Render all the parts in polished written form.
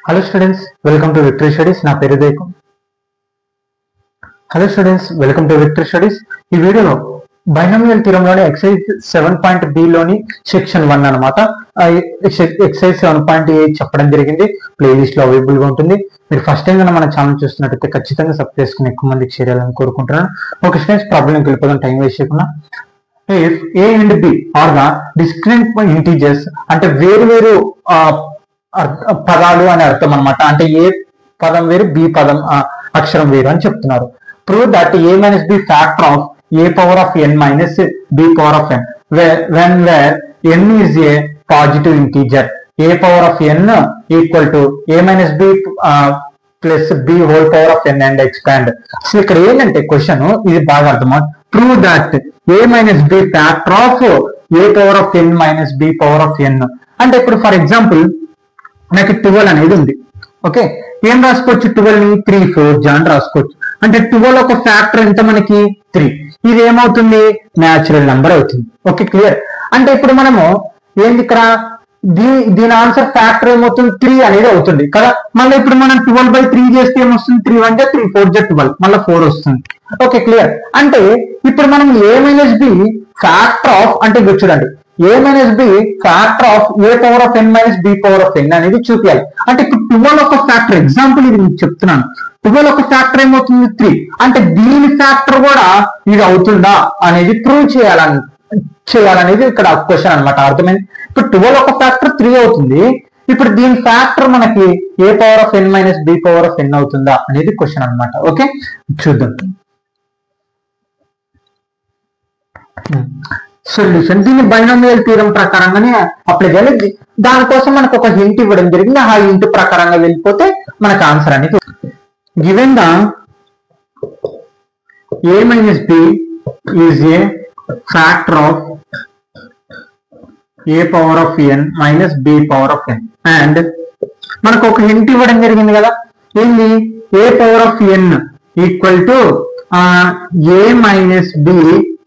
Hello students, welcome to Victory Studies. నా పేరు దేకు. Hello students, welcome to Victory Studies. ఈ వీడియోలో బైనామియల్ థియరంలోని ఎక్సైజ్ 7.b లోని సెక్షన్ 1 అనమాట. ఎక్సైజ్ 7.8 చెప్పడం జరిగింది. ప్లేలిస్ట్ లో అవైలబుల్ గా ఉంటుంది. మీరు ఫస్ట్ టైం మన ఛానల్ చూస్తున్నట్టయితే ఖచ్చితంగా సబ్స్క్రైబ్ చేసుకుని ఎక్కువ మందికి షేర్ చేయాలని కోరుకుంటున్నాను. ఓకే స్టూడెంట్స్, ప్రాబ్లంకి వెళ్ళిపోదాం టైం వేస్ట్ చేయకుండా. If a and b are the discrete integers, అంటే వేరు పదాలు అని అర్థం అనమాట. అంటే ఏ పదం వేరు, బి పదం అక్షరం వేరు అని చెప్తున్నారు. Prove that a minus b factor of a power of n minus b power of n when where n is a positive integer. a power of n equal to a minus b plus b whole power of n and expand. So ఇక్కడ ఏంటంటే question ఇది బాగా అర్థమా. Prove that a minus b factor of a power of n minus b power of n. అంటే ఇప్పుడు for example నాకు 12 అనేది ఉంది. ఓకే, ఏం రాసుకోవచ్చు? 12 ని 3 4 అని రాసుకోవచ్చు. అంటే 12 ఒక ఫ్యాక్టర్ ఎంత మనకి 3. ఇది ఏమవుతుంది? న్యాచురల్ నెంబర్ అవుతుంది. Okay, clear. అంటే ఇప్పుడు మనము ఏంది ఇక్కడ దీని ఆన్సర్ ఫ్యాక్టర్ ఏమవుతుంది? 3 అనేది అవుతుంది కదా. మళ్ళీ ఇప్పుడు మనం 12/3 చేస్తే ఏమొస్తుంది? 3 1 3 4 12, మళ్ళీ 4 వస్తుంది. Okay, clear. అంటే ఇప్పుడు మనం a minus b factor of, అంటే ఇప్పుడు చూడండి, a minus b factor of a power of n minus b power of n అనేది చూపించాలి. అంటే ఇప్పుడు 12 ఒక ఫ్యాక్టర్, ఎగ్జాంపుల్ ఇది మీకు చెప్తున్నాను. 12 ఒక ఫ్యాక్టర్ ఏమవుతుంది? 3. అంటే దీని ఫ్యాక్టర్ కూడా ఇది అవుతుందా అనేది ప్రూవ్ చేయాలనేది ఇక్కడ క్వశ్చన్ అనమాట. అర్థమైంది? ఇప్పుడు 12 ఒక ఫ్యాక్టర్ 3 అవుతుంది. ఇప్పుడు దీని ఫ్యాక్టర్ మనకి a power of n minus b power of n అవుతుందా అనేది క్వశ్చన్ అనమాట. ఓకే, చూద్దాం. సొల్యూషన్ దీన్ని బైనామియల్ థియరం ప్రకారంగానే అప్లై చేయాలి. దానికోసం మనకు ఒక హింట్ ఇవ్వడం జరిగింది. ఆ హింట్ ప్రకారంగా వెళ్ళిపోతే మనకు ఆన్సర్ అనేది given the a minus b is a factor of a power of n minus b power of n and మనకు ఒక హింట్ ఇవ్వడం జరిగింది కదా. ఏంది? a power of n equal to a minus b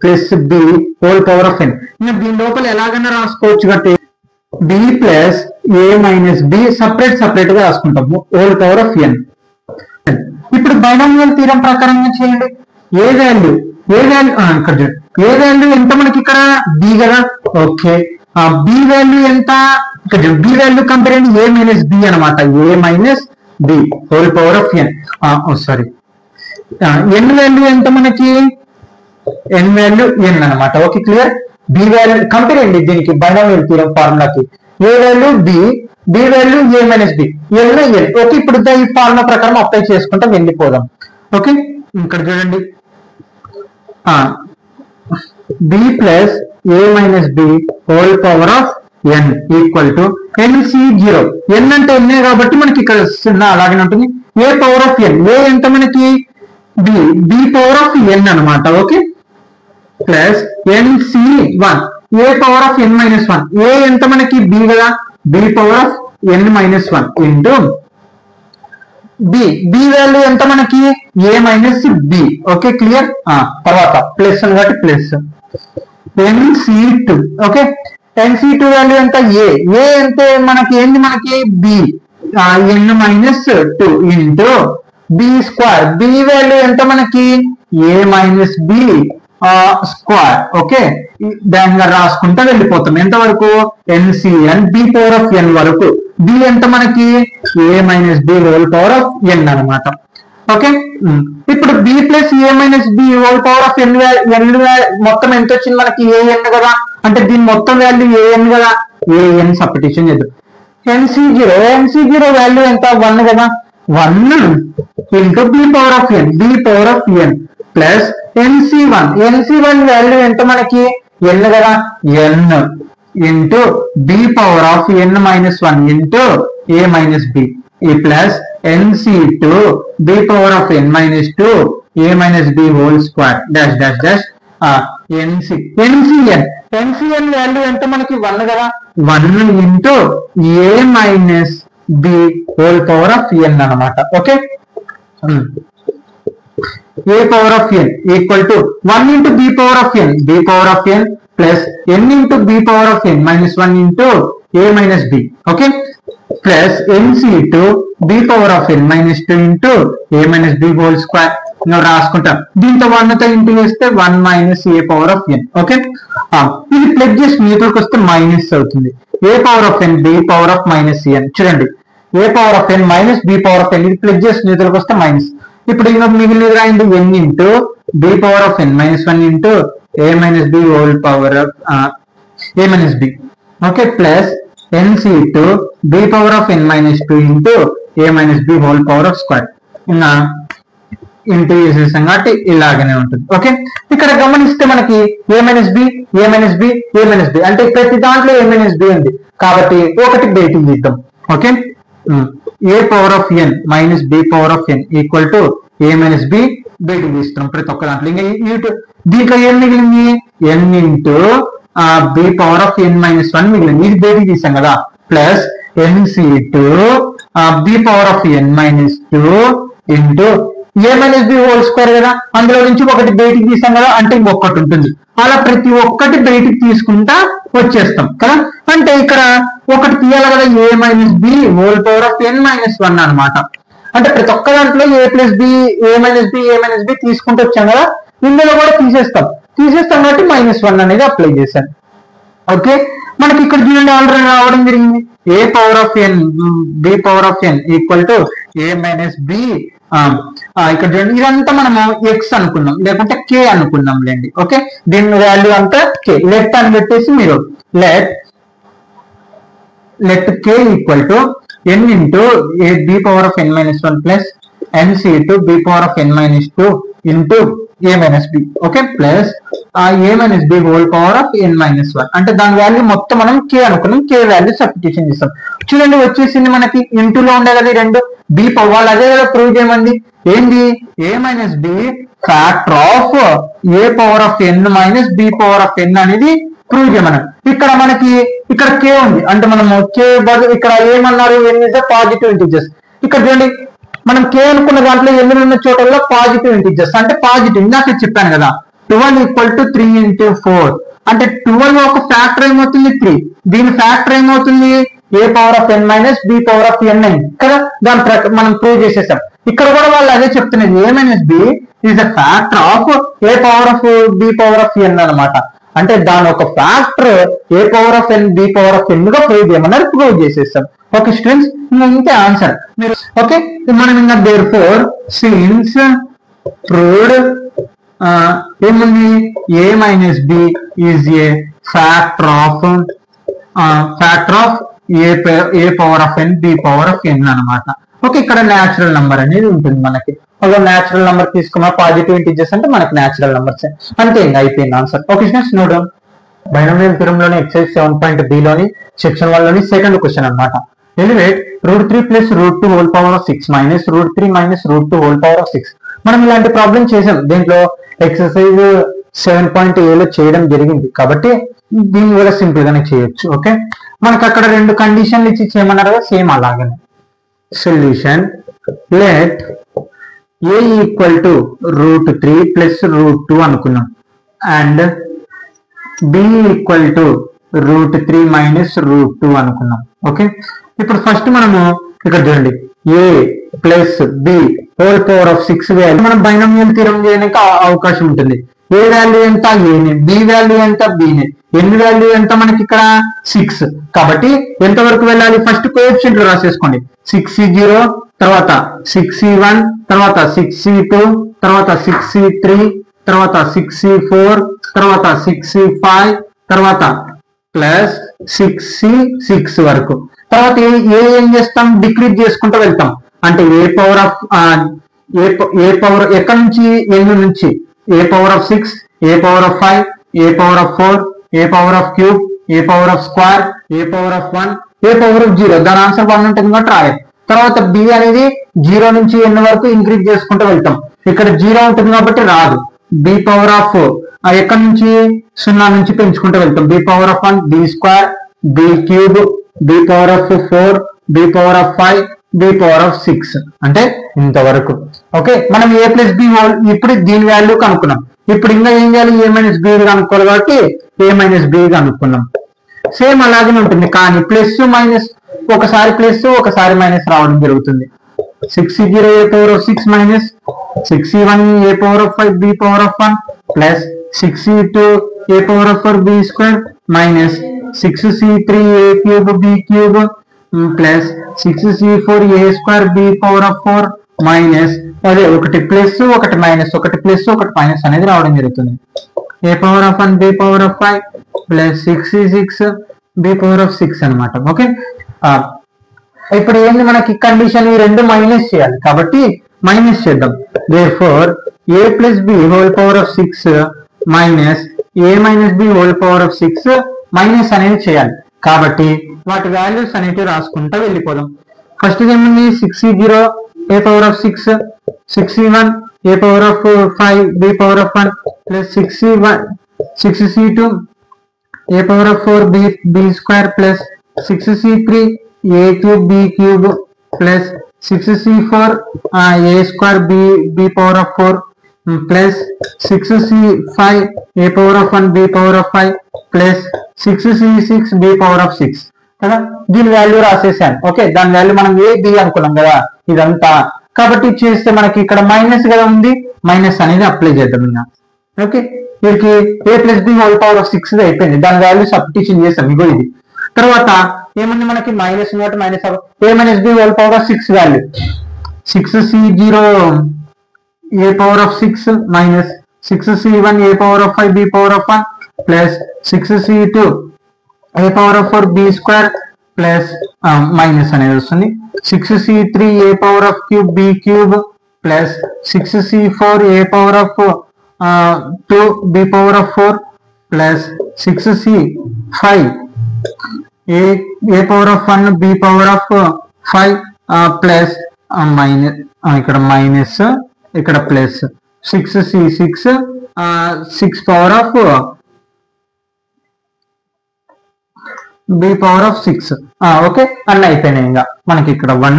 plus b whole power of n. ఇంకా దీని లోపల ఎలాగైనా రాసుకోవచ్చు కాబట్టి b plus a minus b separate గా రాసుకుంటాము, హోల్ పవర్ ఆఫ్ n. ఇప్పుడు బైనామియల్ థియరం ప్రకారంగా చేయండి. ఏ వాల్యూ ఇక్కడ చూడండి, ఏ వాల్యూ ఎంత మనకి ఇక్కడ b కదా. ఓకే, b వాల్యూ ఎంత? ఇక్కడ b వాల్యూ కంపేర్ అయ్యింది a మైనస్ b అనమాట. a minus b whole power of n. Sorry, n value ఎంత మనకి? n వాల్యూ n అనమాట. Okay, clear. b value compare అయ్యింది దీనికి బైనామియల్ థియరం ఫార్ములాకి. a value b value a minus b, n n. Okay, ఇప్పుడు ఈ formula ప్రకారం apply చేసుకుంటాం, వెళ్ళిపోదాం. ఓకే, ఇక్కడ చూడండి, b plus a minus b whole power of n equal to NC0. n అంటే n కాబట్టి మనకి ఇక్కడ 0 అలాగే ఉంటుంది. a power of n, a ఎంత మనకి? b పవర్ ఆఫ్ n అనమాట. Okay, plus NC1 a power of n minus 1. a ఎంత మనకి? b కదా, b power of n minus 1 into b value ఎంత మనకి? a minus b. Okay, clear. తర్వాత plus అని కాబట్టి plus NC2. Okay, NC2 value ఎంత? a ఎంత మనకి? ఏంది మనకి? b n minus 2 into b square. b value ఎంత మనకి? a minus b square. Okay, దానిగా రాసుకుంటా వెళ్ళిపోతాం. ఎంతవరకు? NCn b power of n వరకు. b ఎంత మనకి? a minus b whole power of n అనమాట. ఓకే, ఇప్పుడు b plus a minus b whole power of n మొత్తం ఎంత వచ్చింది మనకి? an కదా. అంటే దీని మొత్తం వాల్యూ an కదా. an సబ్స్టిట్యూషన్ చేద్దాం. NC0 వాల్యూ ఎంత? 1 కదా. 1 into b power of n plus NC1 value ఎంత మనకి? n కదా. n into b power of n minus 1 into a minus b ఈ plus NC2 b power of n minus 2 a minus b whole square dash dash dash NCn value ఎంత మనకి? 1 కదా. 1 into a minus b whole power of n అనమాట. Okay, a power of n equal to 1 into b power of n plus n into b power of n minus 1 into a minus b. Okay, plus nc into b power of n minus 2 into a minus b whole square రాసుకుంటాం. దీంతో 1 తో into చేస్తే 1 minus a power of n. Okay, ఇది plus చేసి మీటర్కి వస్తే minus అవుతుంది. a power of n b power of minus n. చూడండి, a power of n minus b power of n, ఇది ప్లస్ చేసి మీటర్కి వస్తే మైనస్. ఇప్పుడు ఇంకా మిగిలినది రాయండి, n into b power of n minus 1 into a minus b whole power of a minus b. Okay, plus nc into b power of n minus 2 into a minus b whole power of square. ఇంకా into చేసేసాం కాబట్టి ఇలాగనే ఉంటుంది. Okay, ఇక్కడ గమనిస్తే మనకి a minus b a minus b a minus b అంటే ప్రతి దాంట్లో a మైనస్ b ఉంది కాబట్టి ఒకటి బయటికి తీద్దాం. Okay, a power of n minus b power of n equal to a minus b బయటికి తీస్తున్నాం ప్రతి ఒక్క దాంట్లో. ఇంకా దీంట్లో ఏం మిగిలింది, n into b power of n minus 1 మిగిలింది, ఇది బయటికి తీసాం కదా. Plus nc into b power of n minus 2 into a minus b whole square కదా, అందులో నుంచి ఒకటి బయటికి తీసాం కదా, అంటే ఇంకొకటి ఉంటుంది. అలా ప్రతి ఒక్కటి బయటికి తీసుకుంటా వచ్చేస్తాం కదా. అంటే ఇక్కడ ఒకటి తీయాలి కదా, a minus b whole power of n minus 1 అనమాట. అంటే ప్రతి ఒక్క దాంట్లో a plus b a minus b తీసుకుంటూ వచ్చాం కదా, ఇందులో కూడా తీసేస్తాం కాబట్టి మైనస్ 1 అనేది అప్లై చేశాను. ఓకే, మనకి ఇక్కడ చూడండి ఆల్రెడీ రావడం జరిగింది, a power of n b power of n equal to a minus b. ఇక్కడ చూడండి, ఇదంతా మనము x అనుకున్నాం లేకుంటే k అనుకున్నాం లేండి. ఓకే, దీని వాల్యూ అంతా k. లెట్ అని పెట్టేసి మీరు let k equal to n into b power of n minus 1 plus nc into b power of n minus 2 into a minus b. Okay, plus a minus b whole power of n minus 1 అంటే దాని value మొత్తం మనం k అనుకున్నాం, k value substitution చేస్తాం. చూడండి వచ్చేసింది మనకి ఇంటూలో ఉండే కదా రెండు b పవర్, అదే కదా ప్రూవ్ చేయమంది. ఏంది, a minus b factor of a power of n minus b power of n అనేది ప్రూవ్ చేయమన్నారు. ఇక్కడ మనకి ఇక్కడ k ఉంది అంటే మనము k బదులు ఇక్కడ ఏమన్నారు, n is the positive integers. ఇక్కడ చూడండి మనం k అనుకున్న దాంట్లో n ఉన్న చోటల్లో పాజిటివ్ ఇంటిజర్స్ అంటే పాజిటివ్. ఇందాక చెప్పాను కదా 12 ఈక్వల్ టు 3 ఇంటూ 4 అంటే 12 ఒక ఫ్యాక్టర్ ఏమవుతుంది 3, దీని ఫ్యాక్టర్ ఏమవుతుంది a power of n minus b power of n అయింది కదా. దాని మనం ప్రూవ్ చేసేసాం. ఇక్కడ కూడా వాళ్ళు అదే చెప్తున్నది, a minus b is the factor of a power of b power of n అనమాట. అంటే దాని ఒక factor a power of n b power of n గా ప్రూవ్ చేయమన్నారు, ప్రూవ్ చేసేస్తాం. ఓకే స్టూడెంట్స్, ఇంతే ఆన్సర్ మీరు. ఓకే, మనం ఇంకా దేర్ ఫోర్ సిన్స్ ప్రూవ్డ్ ఏముంది, a minus b is a factor of a power of n b power of n అనమాట. Okay, ఇక్కడ న్యాచురల్ నంబర్ అనేది ఉంటుంది మనకి. ఒక న్యాచురల్ నంబర్ తీసుకున్నా పాజిటివ్ ఇంటిజర్స్ అంటే మనకి న్యాచురల్ నంబర్స్ అంతే, ఇంకా అయిపోయింది answer. Okay students, note binomial theorem లోని ఎక్సర్సైజ్ 7.b లోని సెక్షన్ 1 లోని సెకండ్ క్వశ్చన్ అనమాట. Elevate √3 plus √2 whole power of 6 minus √3 minus √2 whole power of 6. మనం ఇలాంటి ప్రాబ్లం చేసాం, దీంట్లో ఎక్సర్సైజ్ 7.a లో చేయడం జరిగింది కాబట్టి దీన్ని కూడా సింపుల్ గానే చేయొచ్చు. ఓకే, మనకు అక్కడ రెండు కండిషన్లు ఇచ్చి చేయమన్నారు కదా, సేమ్ అలాగనే. Solution let a equal to √3 plus √2 అనుకున్నాం and b equal to √3 minus √2 అనుకున్నాం. ఓకే, ఇప్పుడు ఫస్ట్ మనము ఇక్కడ చూడండి a plus b whole power of 6 value మనం బైనామియల్ థియరమ్ చేయడానికి అవకాశం ఉంటుంది. a వాల్యూ ఎంత a నే, b వాల్యూ ఎంత b నే, n వాల్యూ ఎంత మనకి ఇక్కడ 6 కాబట్టి ఎంత వరకు వెళ్ళాలి, ఫస్ట్ కోఎఫిషియంట్ రాసేసుకోండి. 6c0 తర్వాత 6c1 తర్వాత 6c2 తర్వాత 6c3 తర్వాత 6c4 తర్వాత 6c5 తర్వాత ప్లస్ 6c6 వరకు. తర్వాత ఏం చేస్తాం, డిక్రీజ్ చేసుకుంటూ వెళ్తాం. అంటే a power of a power ఎక్కడ నుంచి n నుంచి a power of 6 a power of 5 a power of 4 a power of cube a power of square a power of 1 a power of 0. దాని ఆన్సర్ 1 ఉంటుంది కాబట్టి రాయాలి. తర్వాత b అనేది 0 నుంచి n వరకు ఇంక్రీజ్ చేసుకుంటూ వెళ్తాం. ఇక్కడ 0 ఉంటుంది కాబట్టి రాదు. b పవర్ ఆఫ్ ఎక్కడి నుంచి 0 నుంచి పెంచుకుంటూ వెళ్తాం. b power of 1 b square b cube b power of 4 b power of 5 b power of 6 అంటే ఇంతవరకు. ఓకే, మనం a ప్లస్ b హోల్ ఇప్పుడు దీని వాల్యూ కనుక్కున్నాం. ఇప్పుడు ఇంకా ఏం చేయాలి, a మైనస్ b కనుక్కోవాలి కాబట్టి a మైనస్ b కనుక్కున్నాం. సేమ్ అలాగే ఉంటుంది కానీ ప్లస్ మైనస్ ఒకసారి ప్లస్ ఒకసారి మైనస్ రావడం జరుగుతుంది. 6c0 a power of 6 minus 6c1 a power of 5 b power of 1 plus 6c2 a power of 4 b square minus 6c3 a cube b cube plus 6c4 a square b power of 4 minus అదే ఒకటి plus ఒకటి minus ఒకటి plus ఒకటి minus అనేది రావడం జరుగుతుంది. a power of 1 b power of 5 plus 6c6 b power of 6 అనమాట. Okay, ఇప్పుడు ఏంది మనకి కండిషన్ ఈ రెండు మైనస్ చేయాలి కాబట్టి మైనస్ చేద్దాం. therefore a plus b whole power of 6 minus a minus b whole power of 6 minus అనేది చేయాలి కాబట్టి వాటి వాల్యూస్ అనేవి రాసుకుంటా వెళ్ళిపోదాం. ఫస్ట్ ఏముంది 6c0 a power of 6 6c1 a power of 5 b power of 1 plus 6c2 a power of 4 b square plus 6c3 a cube b cube plus 6c4 a square b power of 4 plus 6c5 a power of 1 b power of 5 plus 6c6 b power of 6 కదా. దీని value రాసేసాను. Okay, దాని value మనం A B అనుకున్నాం కదా ఇదంతా, కాబట్టి చేస్తే మనకి ఇక్కడ మైనస్ కదా ఉంది, మైనస్ అనేది అప్లై చేద్దాం ఇంకా. ఓకే, వీరికి a plus B whole power of 6 అయిపోయింది, దాని వాల్యూ సబ్స్టిట్యూషన్ చేస్తాం. ఇగో ఇది తర్వాత ఏమన్నా మనకి minus note minus a minus B whole power of 6 value 6c0 a power of 6 minus 6c1 a power of 5 b power of 1 plus 6c2 a power of 4 b square plus minus అనేది వస్తుంది 6c3 a power of cube b cube plus 6c4 a power of 2 b power of 4 plus 6c5 a power of 1 b power of 5 plus minus ఇక్కడ minus ఇక్కడ plus 6c6 6 power of b power of 6. Okay, అన్నీ అయిపోయినాయి. ఇంకా మనకి ఇక్కడ 1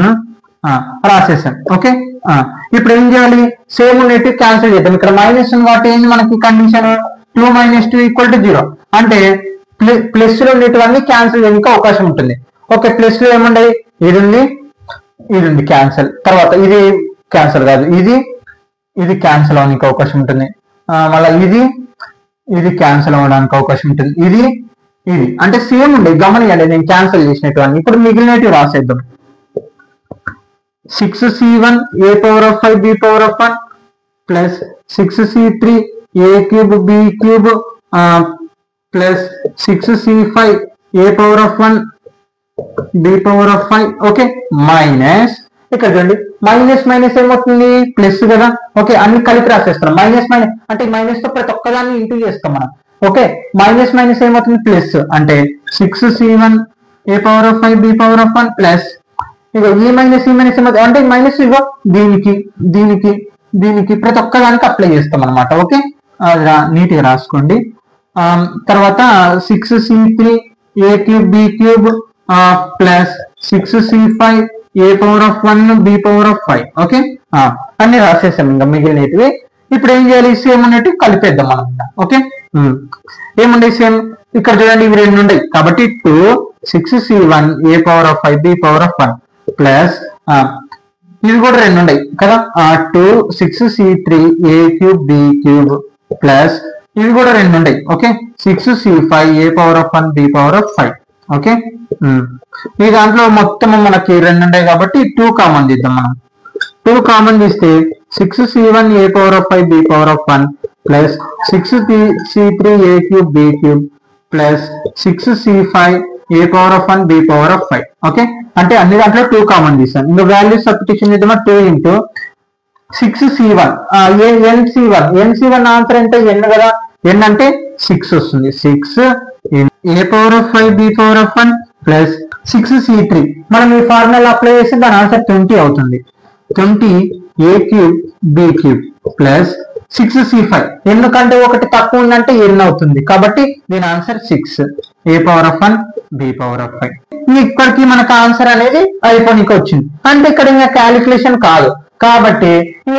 రాసేసాం. Okay, ఇప్పుడు ఏం చేయాలి, సేమ్ ఉన్నట్టు క్యాన్సిల్ చేద్దాం. ఇక్కడ మైనస్ వాటి ఏంది మనకి కండిషన్ 2 - 2 = 0 అంటే ప్లస్ లో ఉన్నటువన్నీ క్యాన్సిల్ చేయడానికి అవకాశం ఉంటుంది. ఓకే, ప్లస్ లో ఏముండయి, ఇది ఉంది క్యాన్సిల్, తర్వాత ఇది క్యాన్సిల్ కాదు, ఇది క్యాన్సిల్ అవడానికి అవకాశం ఉంటుంది, మళ్ళీ ఇది క్యాన్సిల్ అవ్వడానికి అవకాశం ఉంటుంది, ఇది అంటే సేమ్ ఉండే గమనించండి నేను క్యాన్సిల్ చేసినటువంటి. ఇప్పుడు మిగిలినవి రాసేద్దాం. 6c1 a power of 5 b power of 1 plus 6c3 a cube b cube plus 6c5 a power of 1 b power of 5. Okay, minus ఇక్కడ చూడండి మైనస్ మైనస్ ఏమవుతుంది ప్లస్ కదా. ఓకే, అన్ని కలిపి రాసేస్తాం. మైనస్ మైనస్ అంటే మైనస్ తో ప్రతి ఒక్కదాన్ని ఇంటూ చేస్తాం మనం. ఓకే, మైనస్ మైనస్ ఏమవుతుంది ప్లస్ అంటే 6c1 a power of 5 b power of 1 plus ఇక ఈ మైనస్ ఏమవుతుంది అంటే మైనస్ ఇగో దీనికి ప్రతి ఒక్కదానికి అప్లై చేస్తాం అనమాట. ఓకే, నీట్గా రాసుకోండి. తర్వాత 6c3 a cube b cube plus 6c5 a power of 1 b power of 5. Okay, అన్ని రాసేసాం. ఇంకా మిగిలినవి ఇప్పుడు ఏం చేయాలి, సేమ్ ఉన్నట్టు కలిపేద్దాం మనం. ఓకే, ఏముండే సేమ్ ఇక్కడ చూడండి ఇవి రెండు ఉన్నాయి కాబట్టి 2 6c1 a power of 5 b power of 1 plus ఇవి కూడా రెండు ఉన్నాయి కదా 2 6c3 a cube b cube plus ఇవి కూడా రెండు ఉన్నాయి. Okay, 6c5 a power of 1 b power of 5. Okay, ఈ దాంట్లో మొత్తం మనకి రెండు ఉన్నాయి కాబట్టి 2 కామన్ తీద్దాం మనం. 2 కామన్ తీస్తే 6c1 a power of 5 b power of 1 plus 6c3 a cube b cube plus 6c5 a power of 1 b power of 5. Okay, అంటే అన్ని దాంట్లో 2 కామన్ తీసాను. ఇంకా వాల్యూ సబ్స్టిట్యూషన్ చేద్దామా 2 into 6c1 nc1 ఆన్సర్ అంటే n కదా, n అంటే 6 వస్తుంది. 6 a power of 5 b power of 1 plus 6c3 మనం ఈ ఫార్ములా అప్లై చేస్తే దాని ఆన్సర్ 20 అవుతుంది. 20 a cube b cube plus 6c5 ఎందుకంటే ఒకటి తక్కువ ఉందంటే n అవుతుంది కాబట్టి దీని answer 6 a power of 1 b power of 5. ఇక్కడికి మనకు ఆన్సర్ అనేది అయిపోయినకి వచ్చింది. అంటే ఇక్కడ ఇంకా క్యాలిక్యులేషన్ కాదు కాబట్టి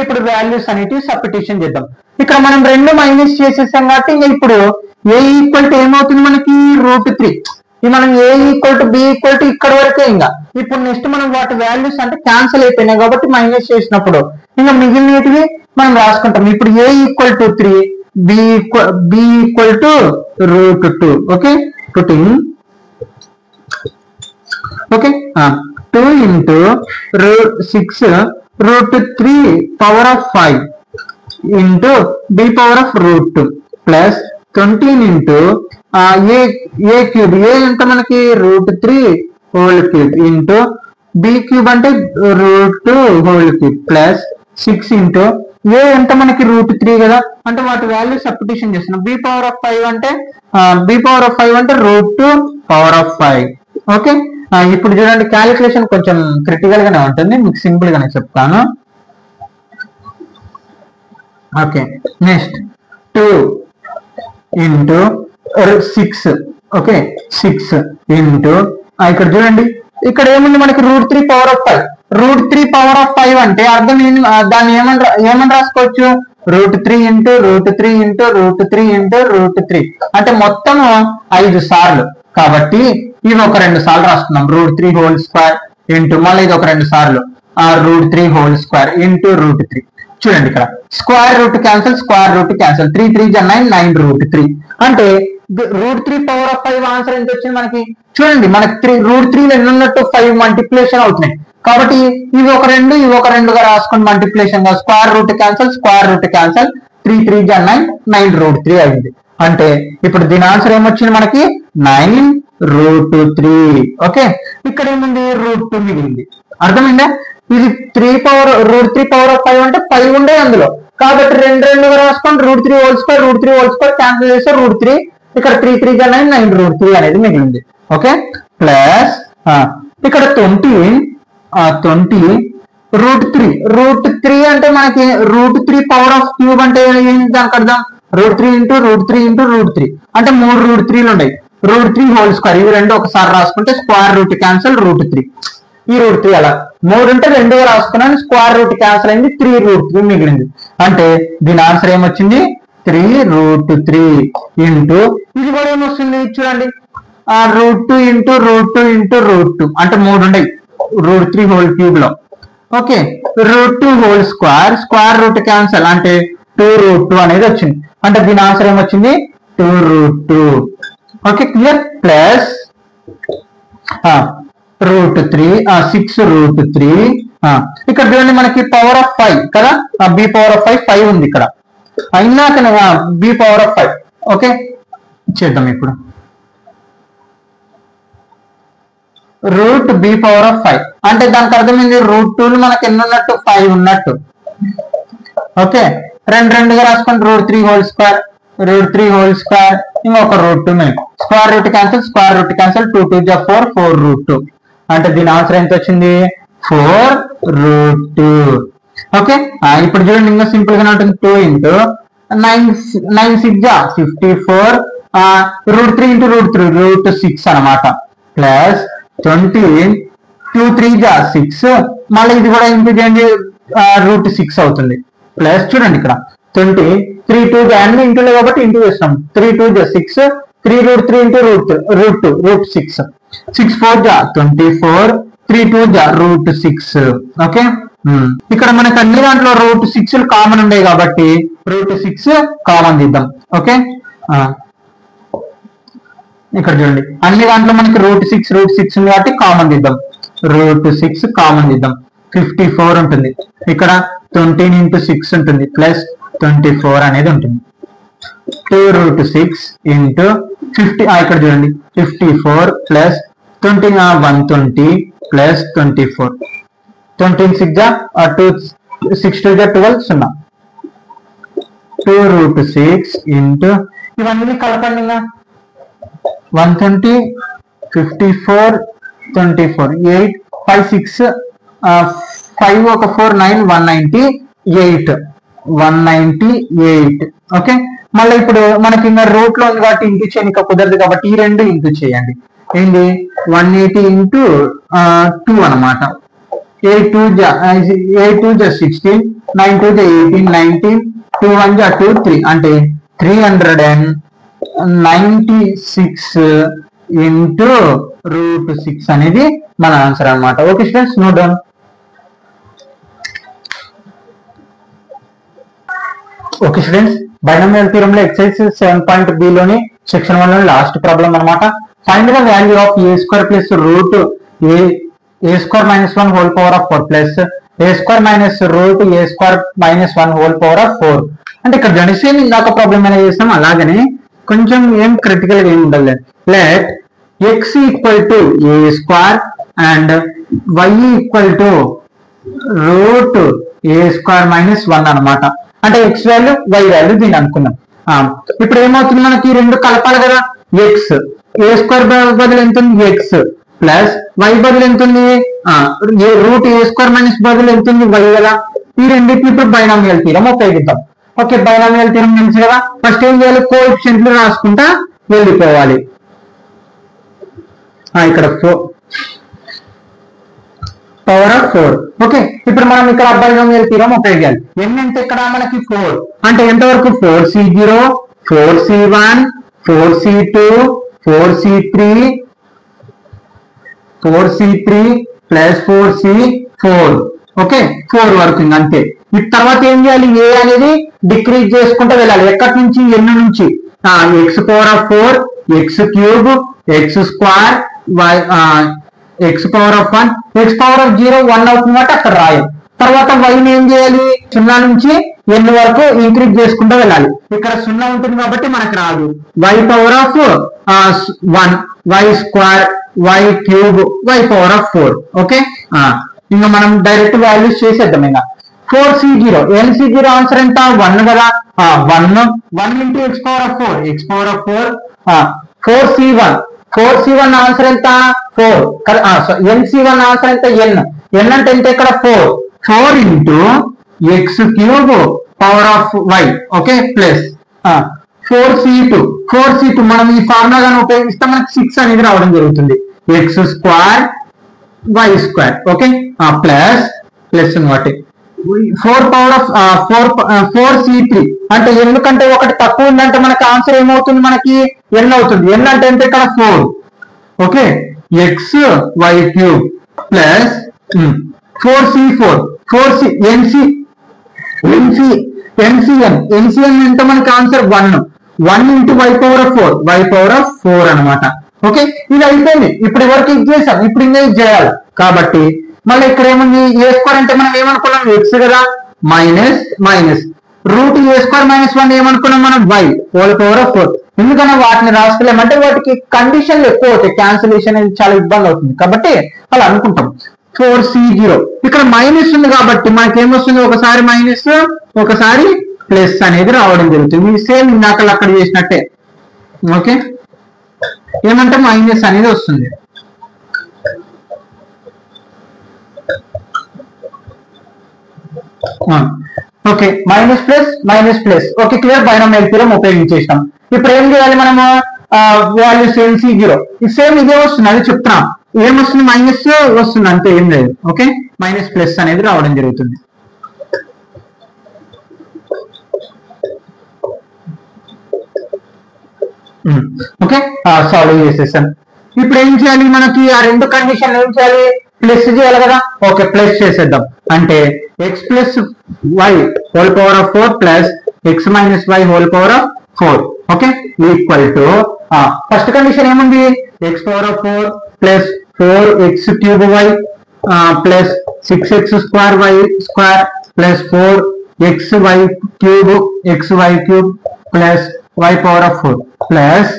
ఇప్పుడు వాల్యూస్ అనేవి సబ్స్టిట్యూషన్ చేద్దాం. ఇక్కడ మనం రెండు మైనస్ చేసేసాం కాబట్టి ఇంకా ఇప్పుడు a ఈక్వల్ టు ఏమవుతుంది మనకి √3 ఈ మనం a equal to b equal to ఇక్కడ వరకే. ఇంకా ఇప్పుడు నెక్స్ట్ మనం వాటి వాల్యూస్ అంటే క్యాన్సిల్ అయిపోయినాయి కాబట్టి మైనస్ చేసినప్పుడు ఇంకా మిగిలినవి మనం రాసుకుంటాం. ఇప్పుడు a equal to 3, b equal to √2. Okay, putting okay 2 into √6 √3 power of 5 into b power of √2 plus 20 into a cube. a అంటే మనకి √3 whole cube into b cube అంటే √2 whole cube plus 6 into a అంటే మనకి √3 కదా, అంటే వాటి value substitution చేస్తున్నాం. b power of 5 అంటే √2 power of 5. ఓకే, ఇప్పుడు చూడండి క్యాలిక్యులేషన్ కొంచెం క్రిటికల్ గానే ఉంటుంది, మీకు సింపుల్ గానే చెప్తాను. Okay, next 2 into 6. Okay, 6 into ఇక్కడ చూడండి ఇక్కడ ఏముంది మనకి √3 power of 5. √3 power of 5 అంటే అర్థం దాన్ని ఏమని రాసుకోవచ్చు, √3 into √3 into √3 into √3 అంటే మొత్తం 5 సార్లు. కాబట్టి ఇది ఒక 2 సార్లు రాస్తున్నాం, √3 whole square ఇంటూ మళ్ళీ ఇది ఒక 2 సార్లు √3 whole square ఇంటూ √3. చూడండి ఇక్కడ స్క్వేర్ రూట్ క్యాన్సల్, 3 3 9 9 √3 అంటే √3 power of 5 ఆన్సర్ ఎంత వచ్చింది మనకి. చూడండి మనకి √3 ఎన్ని ఉన్నట్టు 5 మల్టిప్లికేషన్ అవుతున్నాయి కాబట్టి ఇవి ఒక 2 ఇవి ఒక 2గా రాసుకుని మల్టిప్లికేషన్ గా స్క్వేర్ రూట్ క్యాన్సల్ 3 3 9 9 √3 అయింది. అంటే ఇప్పుడు దీని ఆన్సర్ ఏమొచ్చింది మనకి 9 √3. ఓకే, ఇక్కడ ఏముంది √2 మిగిలింది. అర్థమైందా, ఇది √3 power of 5 అంటే 5 ఉండే అందులో కాబట్టి 2 2గా రాసుకొని √3 whole square క్యాన్సిల్ చేస్తే √3 ఇక్కడ 3 3 9 9 √3 అనేది మిగిలింది. ఓకే, ప్లస్ ఇక్కడ 20 √3 అంటే మనకి √3 power of cube అంటే ఏంటి దానికి అర్థం, √3 into √3 అంటే 3 √3లు ఉన్నాయి. √3 whole square ఇవి రెండు ఒకసారి రాసుకుంటే స్క్వేర్ రూట్ క్యాన్సల్ √3 ఈ √3 అలా 3 ఉంటే 2గా రాసుకున్నాను, స్క్వేర్ రూట్ క్యాన్సల్ అయింది 3 √3 మిగిలింది. అంటే దీని ఆన్సర్ ఏమొచ్చింది 3 √3 ఇంటూ ఇది కూడా ఏమొస్తుంది చూడండి √2 into √2 అంటే 3 ఉన్నాయి √3 whole cube లో. Okay, √2 whole square square root cancel అంటే 2 √2 అనేది వచ్చింది. అంటే దీని ఆన్సర్ ఏమొచ్చింది 2 √2. Okay, clear. ప్లస్ √3 6 √3 ఇక్కడ చూడండి మనకి పవర్ ఆఫ్ 5 కదా, b power of 5 ఉంది ఇక్కడ అయినాక b power of 5. ఓకే, చేద్దాం ఇప్పుడు √b power of 5 అంటే దానికి అర్థమైంది √2 మనకి ఎన్ని ఉన్నట్టు 5 ఉన్నట్టు. ఓకే, 2 2గా రాసుకొని √3 whole square ఇంకొక √2 మినిట్ స్క్వేర్ రూట్ క్యాన్సల్ 2 2 4 4 √2 అంటే దీని ఆన్సర్ ఎంత వచ్చింది 4 √2. ఓకే, ఇప్పుడు చూడండి ఇంకా సింపుల్ గా ఉంటుంది 2 into 9 6 54 √3 into √6 అనమాట. ప్లస్ 20 2 3 6 మళ్ళీ ఇది కూడా ఇంటూ చేయండి √6 అవుతుంది. ప్లస్ చూడండి ఇక్కడ 20 3 2 అన్ని ఇంటూలే కాబట్టి ఇంటూ చేస్తాం 3 2 6 3 √3 into √6 6 4 24 3 2 √6. ఓకే, ఇక్కడ మనకి అన్ని దాంట్లో √6 కామన్ ఉన్నాయి కాబట్టి √6 కామన్ తీద్దాం. ఓకే, ఇక్కడ చూడండి అన్ని దాంట్లో మనకి √6 ఉంది కాబట్టి కామన్ తీద్దాం, √6 కామన్ తీద్దాం 54 ఉంటుంది. ఇక్కడ 20 into 6 ఉంటుంది ప్లస్ 24 అనేది ఉంటుంది. 2 √6 into 50 ఇక్కడ చూడండి 54 ప్లస్ 20 120 ప్లస్ 24 20 6 6 2 12 0 2 √6 into ఇవన్నీ కలపండి 120 54 24 8 5 6 5 ఒక 4 9 198. ఓకే, మళ్ళీ ఇప్పుడు మనకి ఇంకా రూట్ లో ఉంది కాబట్టి ఇంటూ చేయని కుదరదు కాబట్టి ఈ రెండు ఇంటూ చేయండి. ఏంటి 180 into 2 అనమాట. 8 2 16 9 2 18 19 2 1 2 3 అంటే 396 ఇంటూ √6 అనేది మన ఆన్సర్ అన్నమాట. Okay students, note down. Okay students, binomial theorem లో ఎక్సర్సైజ్ 7.b లోని సెక్షన్ 1 లోని లాస్ట్ ప్రాబ్లం అన్నమాట. Find the value of a² plus root a² minus 1 whole power of 4 plus a² minus root a² minus 1 whole power of 4. అంటే ఇక్కడ గణిసేం ఇందాక problem ఎలా చేస్తాం అలాగనే కొంచెం ఏం క్రిటికల్ గా ఏమి ఉండదు. Let x equal to a² and y equal to root a² minus 1 అనమాట. అంటే x వాల్యూ y వాల్యూ దీన్ని అనుకున్నాం. ఇప్పుడు ఏమవుతుంది, మనకి రెండు కలపాలి కదా. x a² బదులు ఎంత ఉంది x ప్లస్ y బదులు ఎంత ఉంది రూట్ a² మైనస్ బదులు ఎంత ఉంది y కదా. ఈ రెండింటిని ఇప్పుడు బైనామియల్ థియరం ఉపయోగిద్దాం. ఓకే, బైనామియల్ థియరం తెలుసు కదా. ఫస్ట్ ఏం చేయాలి, కోఎఫిషియెంట్లు రాసుకుంటా వెళ్ళిపోవాలి. ఇక్కడ పవర్ ఆఫ్ 4. ఓకే, ఇప్పుడు మనం ఇక్కడ బైనామియల్ థియరం ఉపయోగించాలి. n అంటే ఇక్కడ మనకి 4 అంటే ఎంత వరకు 4c0 4c1 4c2 4c3 plus 4c4. Okay, 4 వరకు అంతే. ఈ తర్వాత ఏం చేయాలి, a అనేది డిక్రీజ్ చేసుకుంటూ వెళ్ళాలి. ఎక్కడి నుంచి, n నుంచి. x power of 4 x³ x² x power of 1 x power of 0 1 అవుతుంది కాబట్టి అక్కడ రాయాలి. తర్వాత y ని ఏం చేయాలి, 0 నుంచి n వరకు ఇంక్రీజ్ చేసుకుంటూ వెళ్ళాలి. ఇక్కడ 0 ఉంటుంది కాబట్టి మనకు రాదు. y power of 1 y² y³ y power of 4. Okay, ఇంకా మనం డైరెక్ట్ వాల్యూస్ చేసేద్దాం. ఇంకా 4c0 LC0 ఆన్సర్ ఎంత 1 కదా. 1 into x power of 4 x power of 4 4c1 answer ఎంత 4. LC1 ఆన్సర్ ఎంత n అంటే ఎంత ఇక్కడ 4 into x³ power of y. Okay, plus 4c2 మనం ఈ ఫార్ములా ఉపయోగిస్తే మనకి 6 అనేది రావడం జరుగుతుంది. x² y². ఓకే, ప్లస్ వాటి 4 పవర్ ఆఫ్ 4c3 అంటే ఎందుకంటే ఒకటి తక్కువ ఉందంటే మనకి ఆన్సర్ ఏమవుతుంది, మనకి n అవుతుంది. n అంటే ఎంత ఇక్కడ 4. Okay, xy³ plus 4c4 NCN ఎంత మనకి answer 1 into y power of 4 అనమాట. ఓకే, ఇది అయిపోయింది. ఇప్పుడు ఎవరికి ఇది చేసాం, ఇప్పుడు ఇంకా ఇది చేయాలి కాబట్టి మళ్ళీ ఇక్కడ ఏముంది, a² అంటే మనం ఏమనుకున్నాం x కదా మైనస్ రూట్ a² మైనస్ 1 ఏమనుకున్నాం మనం y హోల్ పవర్ ఆఫ్ 4. ఎందుకన్నా వాటిని రాసుకోలేమంటే వాటికి కండిషన్లు ఎక్కువ అవుతాయి, క్యాన్సిలేషన్ అనేది చాలా ఇబ్బంది అవుతుంది కాబట్టి అలా అనుకుంటాం. 4c0 ఇక్కడ మైనస్ ఉంది కాబట్టి మనకి ఏమొస్తుంది, ఒకసారి మైనస్ ఒకసారి ప్లస్ అనేది రావడం జరుగుతుంది. సేమ్ ఇందాక అక్కడ చేసినట్టే. ఓకే, ఏమంటే మైనస్ అనేది వస్తుంది. Okay, minus plus. Okay, clear. Binomial theorem ఉపయోగించేస్తాం. ఇప్పుడు ఏం చేయాలి మనము, వాల్యూస్ LC0 సేమ్ ఇదే వస్తుంది, అది చెప్తున్నాం. ఏమొస్తుంది, మైనస్ వస్తుంది, అంతే, ఏం లేదు. ఓకే, మైనస్ ప్లస్ అనేది రావడం జరుగుతుంది. ఓకే, సాల్వ్ చేసేసాను. ఇప్పుడు ఏం చేయాలి, మనకి ఆ రెండు కండిషన్ ఏం చేయాలి, ప్లస్ చేయాలి కదా. ఓకే, ప్లస్ చేసేద్దాం. అంటే x plus y whole power of 4 plus x minus y whole power of 4. Okay, equal to first condition ఏముంది, x power of 4 plus 4x³ y plus 6x² y² plus 4xy³ plus y power of 4 plus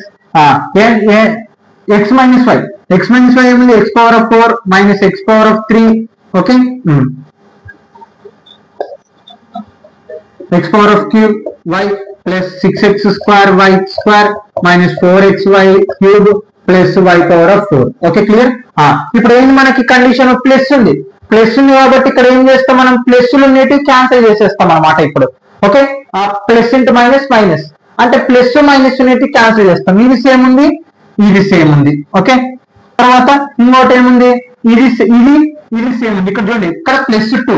x minus y ఏముంది, x power of 4 minus x power of 3. Okay, x power of cube y plus 6x² y² minus 4xy³ plus y power of 4. Okay, clear. ఇప్పుడు ఏంటి, మనకి condition plus ఉంది కాబట్టి ఇక్కడ ఏం చేస్తాం, మనం ప్లస్లు అనేటివి క్యాన్సిల్ చేసేస్తాం అన్నమాట ఇప్పుడు. ఓకే, ప్లస్ ఇంటూ మైనస్ అంటే ప్లస్ మైనస్ అనేటివి క్యాన్సిల్ చేస్తాం. ఇది సేమ్ ఉంది. ఓకే, తర్వాత ఇంకోటి ఏముంది, ఇది సేమ్ ఉంది. ఇక్కడ చూడండి, ఇక్కడ +2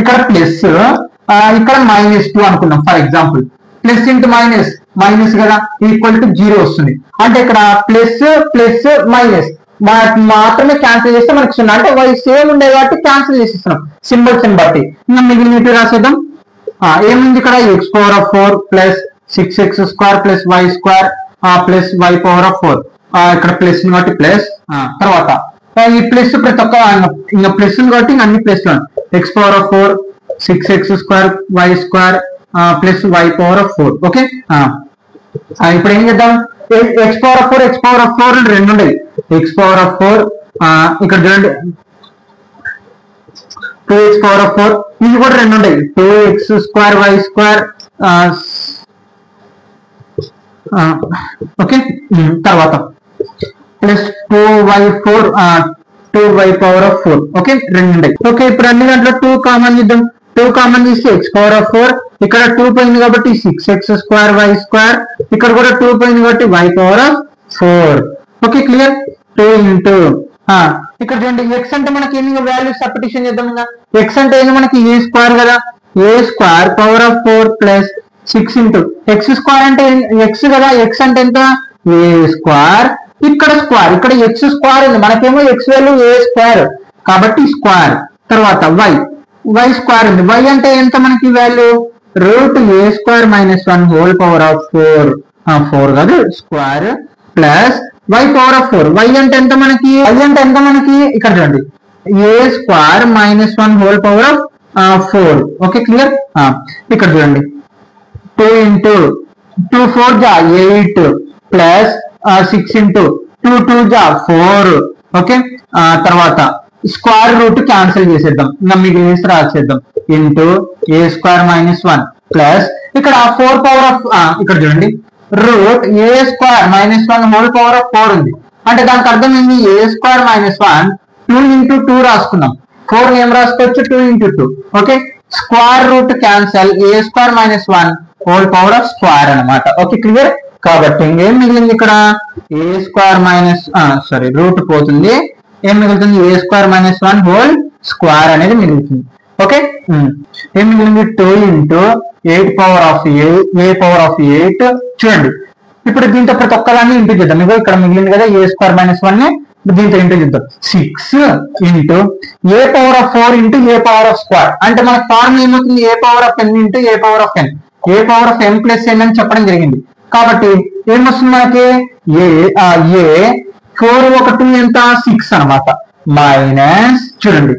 ఇక్కడ ప్లస్ ఇక్కడ -2 అనుకున్నాం. For example plus into minus minus కదా ఈక్వల్ టు 0 వస్తుంది. అంటే ఇక్కడ ప్లస్ ప్లస్ మైనస్ మాత్రమే క్యాన్సిల్ చేస్తే మనకి 0. అంటే వై సేమ్ ఉండే కాబట్టి క్యాన్సిల్ చేసేస్తున్నాం సింబల్స్ ని బట్టి. ఇంకా మిగిలినట్టు రాసేద్దాం. ఏముంది ఇక్కడ x⁴ plus 6x² plus y² plus y⁴. ఇక్కడ ప్లస్ కాబట్టి ప్లస్. తర్వాత ఈ ప్లస్ ప్రతి ఒక్క ఇంకా ప్లస్ కాబట్టి అన్ని plus x⁴ 6x² y² plus y⁴. Okay, ఇప్పుడు ఏం చేద్దాం? x⁴ రెండు ఉండేవి. x⁴ ఇక్కడ చూడండి 2x⁴ ఇది కూడా రెండు ఉండేవి. 2x² y². ఓకే, తర్వాత ప్లస్ 2y⁴. ఓకే, రెండు ఉండేవి. ఓకే, ఇప్పుడు అన్ని దాంట్లో 2 కామన్ చేద్దాం. 2 కామన్ చేస్తే x⁴. ఇక్కడ 2 పోయింది కాబట్టి 6x² y². ఇక్కడ కూడా 2 పోయింది కాబట్టి y⁴. Okay, clear. 2 ఇంటూ ఇక్కడ చూడండి x అంటే మనకి ఎన్ని వాల్యూస్ సబ్స్టిట్యూషన్ చేద్దాం. ఇంకా x అంటే ఏంది మనకి a² కదా, a² ప్లస్ 6 ఇంటూ x² అంటే x కదా, x అంటే ఎంత a². ఇక్కడ స్క్వేర్, ఇక్కడ x² ఉంది, మనకేమో x వాల్యూ a² కాబట్టి స్క్వేర్. తర్వాత y² ఉంది. y అంటే ఎంత మనకి వాల్యూ √a² - 1 4 కాదు స్క్వేర్ ప్లస్ y⁴. y అంటే ఎంత మనకి ఇక్కడ చూడండి a² - 1 4. Okay, clear. ఇక్కడ చూడండి 2 ఇంటూ 2 4 జా 8 ప్లస్ 6 ఇంటూ 2 2 జా 4. ఓకే, తర్వాత స్క్వేర్ రూట్ క్యాన్సిల్ చేసేద్దాం. ఇంకా మిగిలిన రాసేద్దాం. ఇంటూ a² - 1 ప్లస్ ఇక్కడ 4 ఇక్కడ చూడండి √a² - 1 4 ఉంది. అంటే దానికి అర్థం ఏంటి? a² - 1 2 ఇంటూ 2 రాసుకున్నాం. 4 ఏం రాసుకోవచ్చు? 2 into 2. Okay, square root cancel a² - 1 square అనమాట. Okay, clear. కాబట్టి ఇంకేం మిగిలింది ఇక్కడ? రూట్ పోతుంది, ఏం మిగులుతుంది? a² - 1 స్క్వేర్ అనేది మిగులుతుంది. ఓకే, ఏం మిగిలింది? 2 ఇంటూ 8⁴ చూడండి. ఇప్పుడు దీంతో ప్రతి ఒక్కదాన్ని ఇంటూ చేద్దాం. ఇగో ఇక్కడ మిగిలింది కదా a² - 1 దీంతో ఇంటూ చేద్దాం. 6 ఇంటూ a⁴ ఇంటూ a⁴². అంటే మన ఫార్మ్ ఏమవుతుంది? a⁴n into a⁴n. a⁴m plus n అని చెప్పడం జరిగింది. కాబట్టి ఏమొస్తుంది మనకి? a4 ఒక 2 ఎంత 6 అనమాట. మైనస్ చూడండి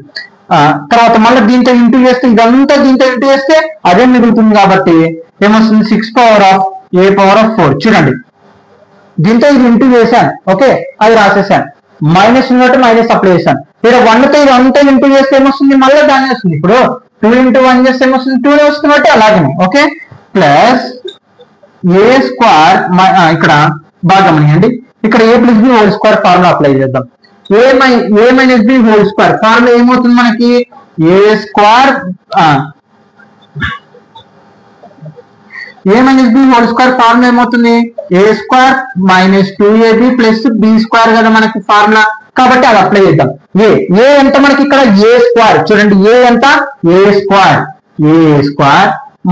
తర్వాత మళ్ళీ దీంతో ఇంటూ చేస్తే ఇదంతా దీంతో ఇంటూ చేస్తే అదే మిగులుతుంది. కాబట్టి ఏమొస్తుంది? 6⁴ చూడండి దీంతో ఇది ఇంటూ చేశాను. ఓకే, అది రాసేసాను. మైనస్ ఉన్నట్టు మైనస్ అప్లై చేశాను. ఇక్కడ 1తో ఇది అంతా ఇంటూ చేస్తే ఏమొస్తుంది? మళ్ళీ దాన్ని వస్తుంది. ఇప్పుడు 2 ఇంటూ 1 చేస్తే ఏమొస్తుంది? 2 వస్తుంది కాబట్టి అలాగే. ఓకే, ప్లస్ a² ఇక్కడ బాగా గమనించండి. ఇక్కడ a + b² ఫార్ములా అప్లై చేద్దాం. a - b² ఫార్ములా ఏమవుతుంది మనకి? a² ఫార్ములా ఏమవుతుంది? a² - 2ab + b² కదా మనకి ఫార్ములా. కాబట్టి అది అప్లై చేద్దాం. ఏ ఎంత మనకి ఇక్కడ? a² చూడండి, ఏ ఎంత? a²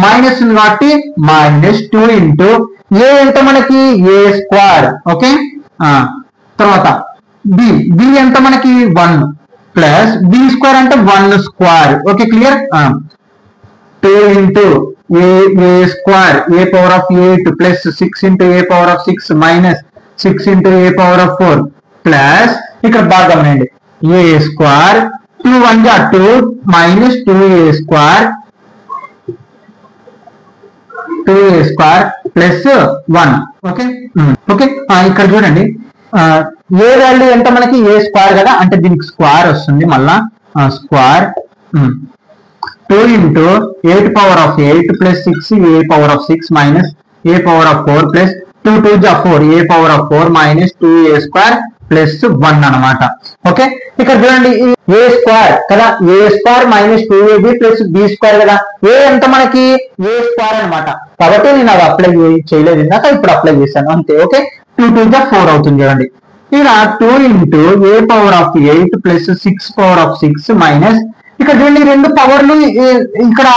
మైనస్ ఉంది కాబట్టి -2 ఇంటూ ఏ ఎంత మనకి? a². ఓకే, తర్వాత బి ఎంత మనకి? 1 ప్లస్ b² అంటే 1 square. Okay, clear. 2 into a² a⁴ plus 6 into a⁴ minus 6 into a⁴ plus ఇక్కడ బాగా గమనండి a² 2 1 జా 2 minus 2a² plus 1. Okay, okay, ఇక్కడ చూడండి ఏ వాల్యూ ఎంత మనకి? a² కదా, అంటే దీనికి స్క్వేర్ వస్తుంది. మళ్ళా square 2 into 8⁴ plus 6 a⁴ minus a⁴ plus 2 2 జా 4 a⁴ మైనస్ 2a² ప్లస్ 1 అనమాట. ఓకే, ఇక్కడ చూడండి a² కదా, a² - 2ab ప్లస్ b² కదా. ఏ ఎంత మనకి? a² అనమాట. కాబట్టి నేను అది అప్లై చేయలేదు ఇందాక, ఇప్పుడు అప్లై చేశాను అంతే. ఓకే, 2 2 జా 4 అవుతుంది. చూడండి ఇక్కడ 2 ఇంటూ a⁴ ప్లస్ 6⁴ మైనస్ ఇక్కడ చూడండి రెండు పవర్లు ఇక్కడ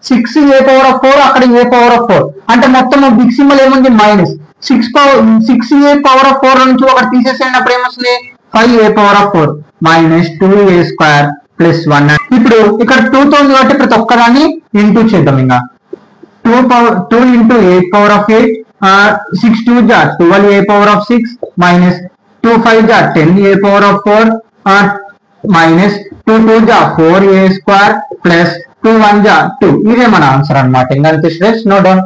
6 ఏ పవర్ ఆఫ్ 4 అక్కడ ఏ పవర్ ఆఫ్ 4 అంటే మొత్తం బిగ్ సింబల్ ఏముంది మైనస్ 6 ఏ పవర్ ఆఫ్ 4 నుంచి ఒకటి తీసేసేయండి అప్పుడు ఏమొస్తుంది 5 a power of 4 minus 2a square plus 1. ఇప్పుడు ఇక్కడ 2 తో ఉంది కాబట్టి ప్రతి ఒక్కదాన్ని ఇంటూ చేద్దాం. ఇంకా 2 into 8 power of 8 6 2 ja 12 a power of 6 minus 2 5 ja 10 a power of 4 minus 2 2 ja 4a square plus 2 1 ja 2. ఇదే మన ఆన్సర్ అన్నమాట. ఇంకా అంతే స్టూడెంట్స్ నోట్ డౌన్.